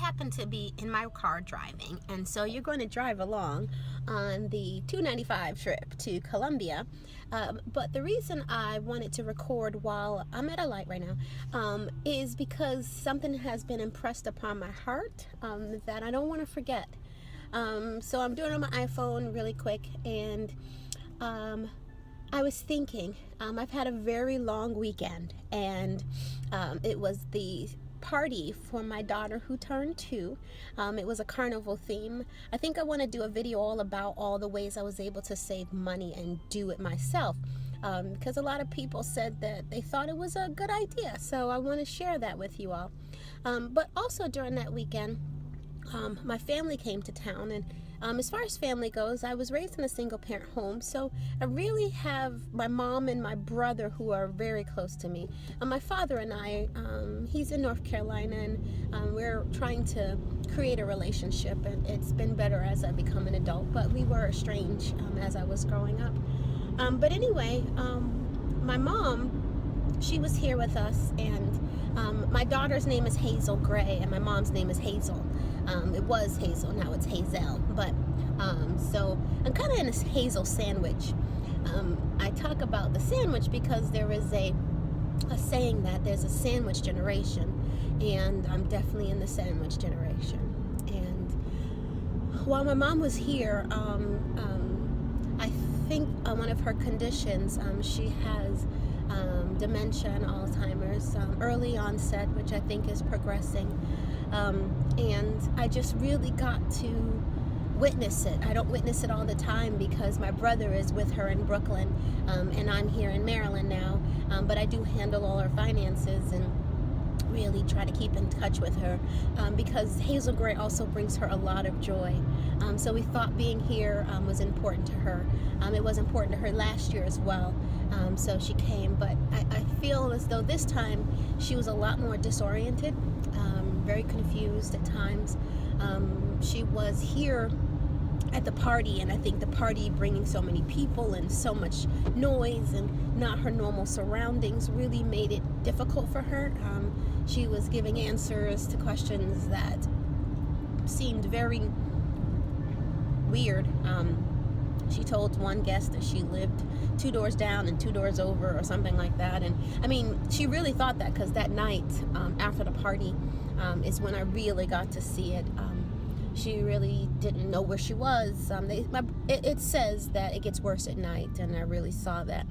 happen to be in my car driving, and so you're going to drive along on the 295 trip to Columbia. But the reason I wanted to record while I'm at a light right now is because something has been impressed upon my heart that I don't want to forget. So I'm doing it on my iPhone really quick, and I was thinking, I've had a very long weekend, and it was the party for my daughter who turned 2. It was a carnival theme. I think I want to do a video all about all the ways I was able to save money and do it myself, because a lot of people said that they thought it was a good idea, so I want to share that with you all. But also during that weekend, my family came to town, and as far as family goes, I was raised in a single parent home, so I really have my mom and my brother who are very close to me. My father and I, he's in North Carolina, and we're trying to create a relationship, and it's been better as I become an adult, but we were estranged as I was growing up. But anyway, my mom, she was here with us, and my daughter's name is Hazel Gray, and my mom's name is Hazel. It was Hazel, now it's Hazel, but so I'm kind of in a Hazel sandwich. I talk about the sandwich because there is a saying that there's a sandwich generation, and I'm definitely in the sandwich generation. And while my mom was here, I think one of her conditions, she has dementia and Alzheimer's, early onset, which I think is progressing. And I just really got to witness it. I don't witness it all the time because my brother is with her in Brooklyn, and I'm here in Maryland now, but I do handle all her finances and really try to keep in touch with her, because Hazel Gray also brings her a lot of joy. So we thought being here was important to her. It was important to her last year as well, so she came, but I feel as though this time she was a lot more disoriented, very confused at times. She was here at the party, and I think the party bringing so many people and so much noise and not her normal surroundings really made it difficult for her. She was giving answers to questions that seemed very weird. She told one guest that she lived 2 doors down and 2 doors over or something like that, and I mean, she really thought that, because that night after the party is when I really got to see it. She really didn't know where she was. It says that it gets worse at night, and I really saw that.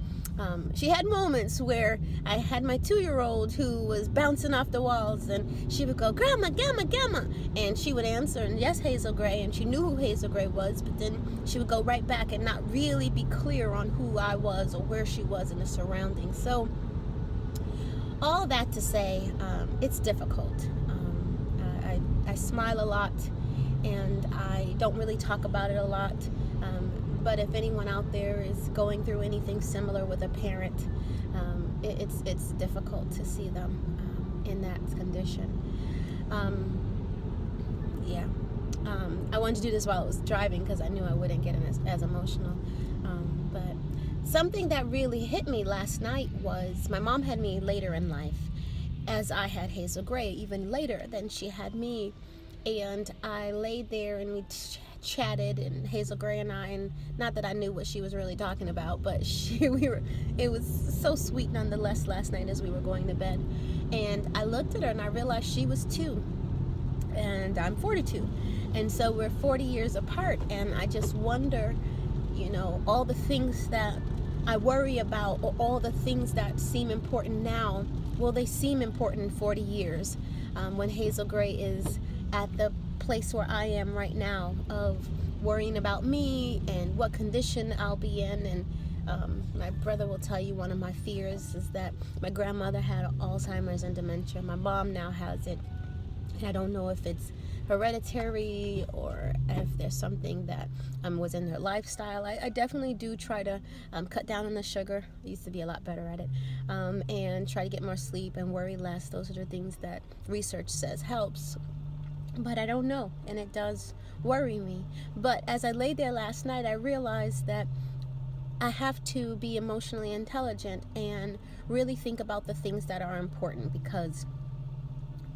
She had moments where I had my 2-year-old who was bouncing off the walls, and she would go, "Grandma, Grandma, Grandma," and she would answer, and yes, Hazel Gray, and she knew who Hazel Gray was, but then she would go right back and not really be clear on who I was or where she was in the surroundings. So all that to say, it's difficult. I smile a lot, and I don't really talk about it a lot, but if anyone out there is going through anything similar with a parent, it's difficult to see them in that condition. I wanted to do this while I was driving because I knew I wouldn't get as emotional, but something that really hit me last night was my mom had me later in life, as I had Hazel Gray even later than she had me. And I laid there and we chatted, and Hazel Gray and I, and not that I knew what she was really talking about, but it was so sweet nonetheless last night as we were going to bed. And I looked at her and I realized she was 2 and I'm 42, and so we're 40 years apart. And I just wonder, all the things that I worry about, or all the things that seem important now, will they seem important in 40 years when Hazel Gray is at the place where I am right now, of worrying about me and what condition I'll be in. And my brother will tell you one of my fears is that my grandmother had Alzheimer's and dementia. My mom now has it, and I don't know if it's hereditary or if there's something that was in their lifestyle. I definitely do try to cut down on the sugar. I used to be a lot better at it, and try to get more sleep and worry less. Those are the things that research says helps, but I don't know, and it does worry me. But as I lay there last night, I realized that I have to be emotionally intelligent and really think about the things that are important, because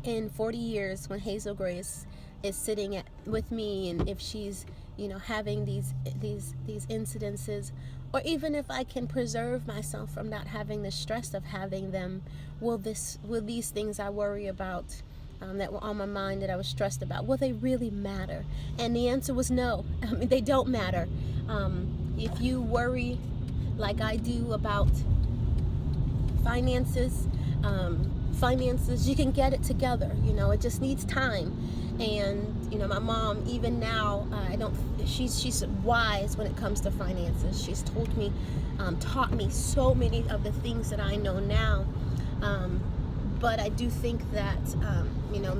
in 40 years, when Hazel Gray is is sitting with me, and if she's, having these incidences, or even if I can preserve myself from not having the stress of having them, will these things I worry about, that were on my mind, that I was stressed about, will they really matter? And the answer was no. I mean, they don't matter. If you worry like I do about finances, you can get it together. It just needs time. And my mom, even now, she's wise when it comes to finances. She's taught me so many of the things that I know now. But I do think that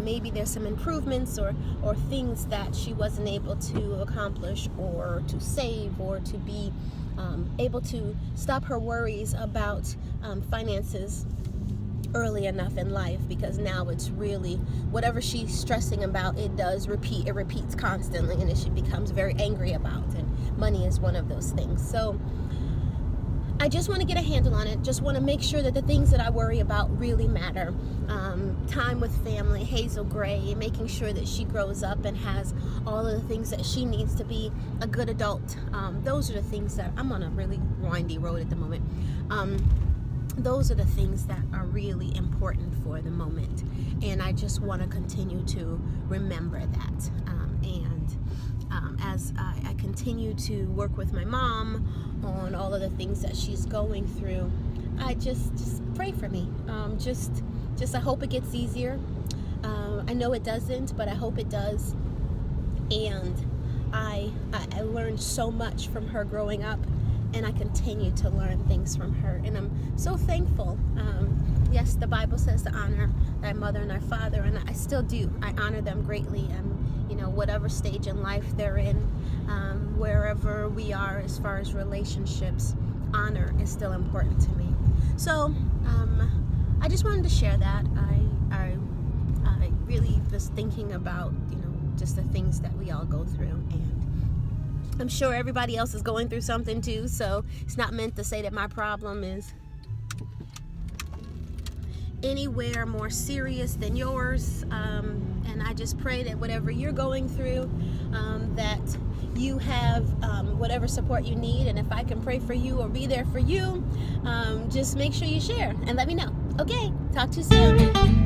maybe there's some improvements or things that she wasn't able to accomplish, or to save, or to be able to stop her worries about finances early enough in life, because now it's really whatever she's stressing about, it repeats constantly, and she becomes very angry about, and money is one of those things. So I just want to get a handle on it. Just want to make sure that the things that I worry about really matter. Time with family, Hazel Gray, making sure that she grows up and has all of the things that she needs to be a good adult. Those are the things that I'm on a really windy road at the moment. Those are the things that are really important for the moment. And I just want to continue to remember that. As I continue to work with my mom on all of the things that she's going through, I just pray for me. Just I hope it gets easier. I know it doesn't, but I hope it does. And I learned so much from her growing up, and I continue to learn things from her, and I'm so thankful. Yes, the Bible says to honor thy mother and thy father, and I still do. I honor them greatly, and whatever stage in life they're in, wherever we are as far as relationships, honor is still important to me. So I just wanted to share that. I really was thinking about just the things that we all go through, and I'm sure everybody else is going through something too, so it's not meant to say that my problem is anywhere more serious than yours. And I just pray that whatever you're going through, that you have whatever support you need. And if I can pray for you or be there for you, just make sure you share and let me know. Okay, talk to you soon.